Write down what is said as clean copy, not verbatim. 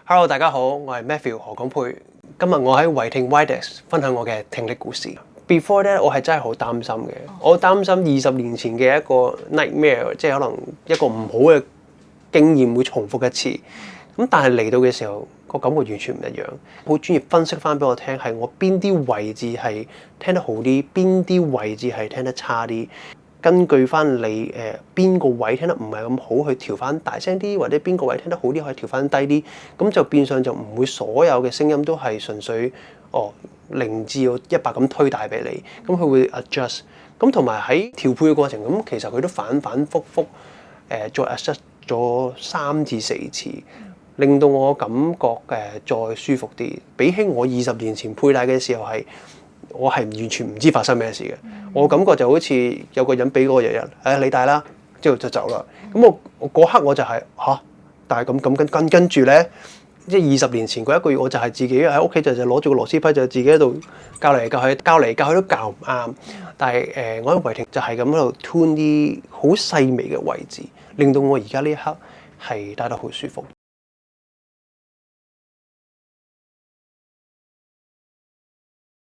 Hello，大家好，我係 Matthew 何廣沛。今日我喺維聽 Widex 分享我嘅聽力故事。Before 咧，我係真係好擔心嘅。我擔心20年前嘅一個 nightmare，即係可能一個唔好嘅經驗會重複一次。咁但係嚟到嘅時候，個感覺完全唔一樣。好專業分析翻俾我聽，係我邊啲位置係聽得好啲，邊啲位置係聽得差啲。根據翻你邊個位聽得唔係咁好，去調翻大聲啲，或者邊個位聽得好啲，可以調翻低啲，咁就變相就唔會所有嘅聲音都係純粹0至100咁推大俾你，咁佢會 adjust。咁同埋喺調配嘅過程，咁其實佢都反反覆覆再 adjust 咗3至4次，令到我感覺再舒服啲。比起我20年前佩戴嘅時候我係完全唔知發生咩事嘅，我感覺就好似有個人俾嗰個日你戴啦，之後就走啦。咁我嗰刻我就係但係咁跟住咧，即係20年前嗰1個月，我就係自己喺屋企就攞住個螺絲批，就自己喺度教嚟教去都教唔啱。但係我喺維聽就係咁喺度 tune 啲好細微嘅位置，令到我而家呢一刻係戴得好舒服。